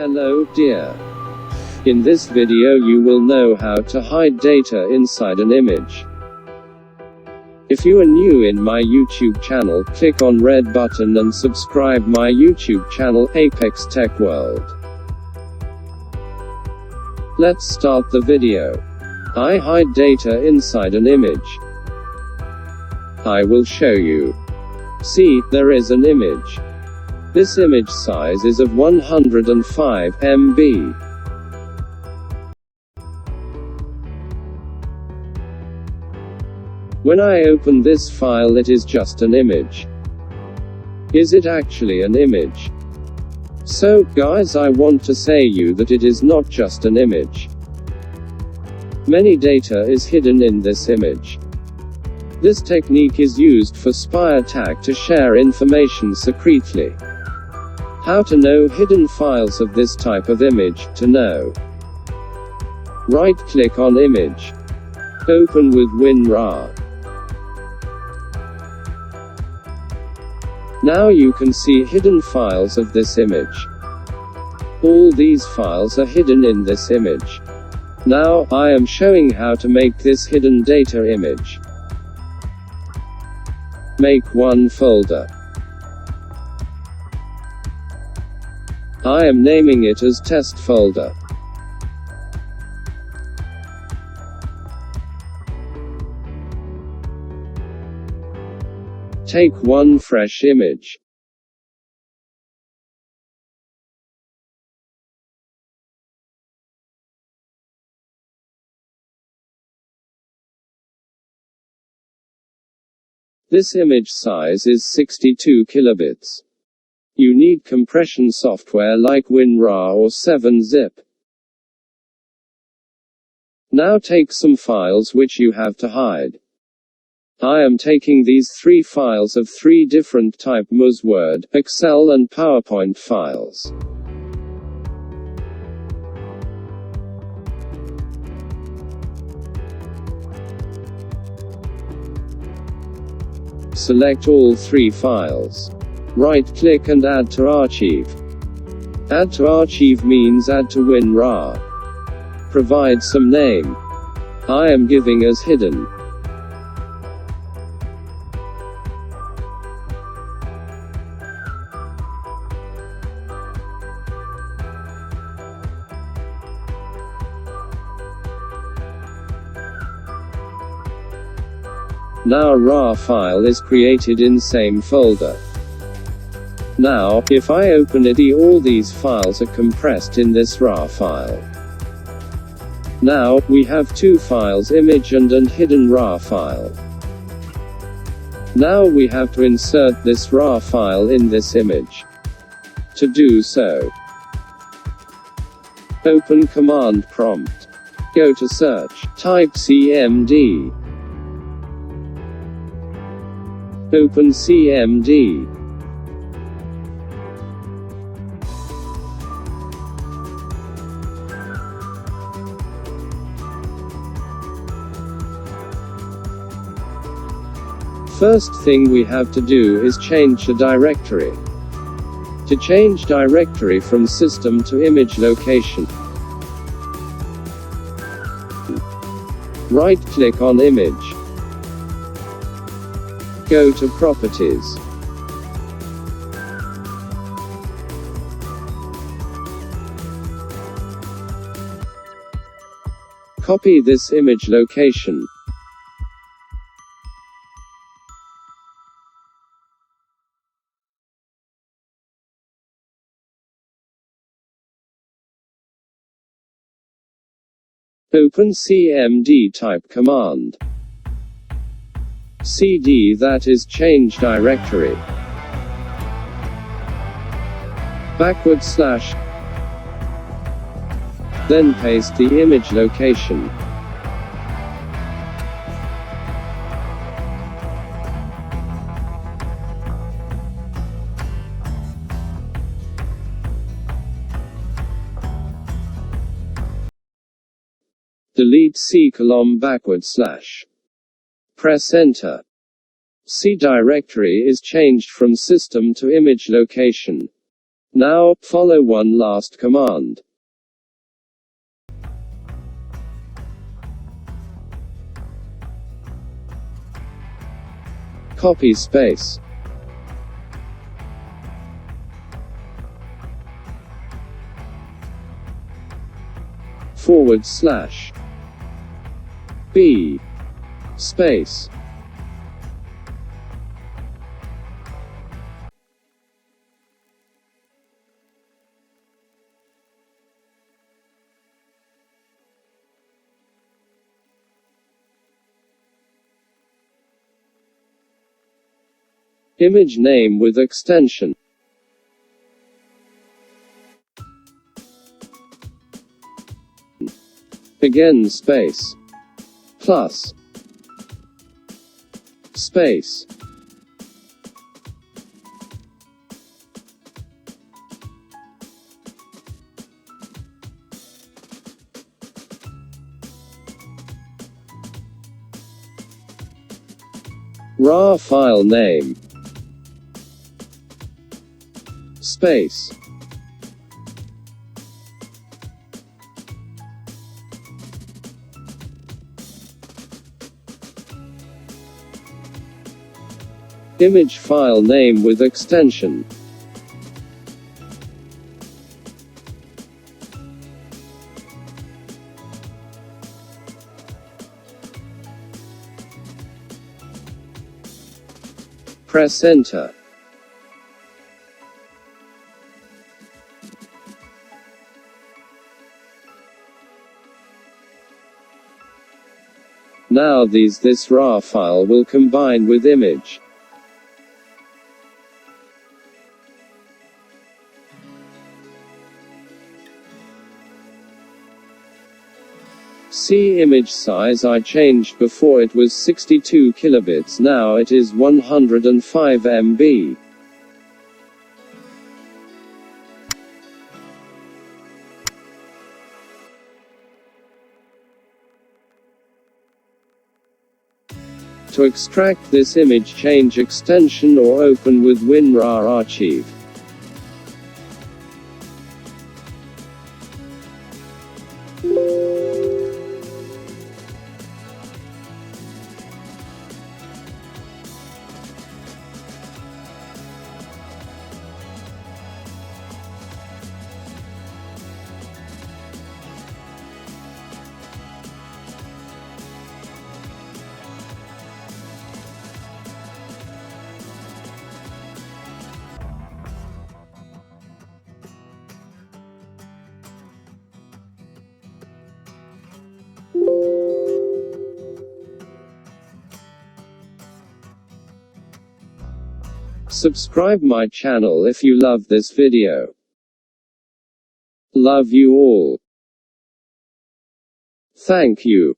Hello, dear. In this video you will know how to hide data inside an image. If you are new in my YouTube channel, click on red button and subscribe my YouTube channel, Apex Tech World. Let's start the video. I hide data inside an image. I will show you. See, there is an image. This image size is of 105 MB. When I open this file, it is just an image. Is it actually an image? So, guys, I want to say you that it is not just an image. Many data is hidden in this image. This technique is used for spy attack to share information secretly. How to know hidden files of this type of image. To know, right-click on image. Open with WinRAR. Now you can see hidden files of this image. All these files are hidden in this image. Now, I am showing how to make this hidden data image. Make one folder. I am naming it as test folder. Take one fresh image. This image size is 62 kilobits. You need compression software like WinRAR or 7-zip. Now take some files which you have to hide. I am taking these 3 files of 3 different type MS Word, Excel and PowerPoint files. Select all 3 files. Right-click and add to archive. Add to archive means add to WinRAR. Provide some name. I am giving as hidden. Now RAR file is created in same folder. Now, if I open it, all these files are compressed in this RAR file. Now, we have 2 files, image and an hidden RAR file. Now we have to insert this RAR file in this image. To do so, open command prompt. Go to search, type CMD. Open CMD. First thing we have to do is change the directory. To change directory from system to image location, right-click on image. Go to properties. Copy this image location. Open CMD type command. CD, that is change directory. // then paste the image location. Delete C:/. Press enter. C directory is changed from system to image location. Now, follow one last command. Copy space. / B space. Image name with extension. Again space. Plus. Space. RAR file name. Space. Image file name with extension. Press enter. Now this RAR file will combine with image. See image size I changed before it was 62 kilobits, now it is 105 MB. To extract this image, change extension or open with WinRAR archive. Subscribe my channel if you love this video. Love you all. Thank you.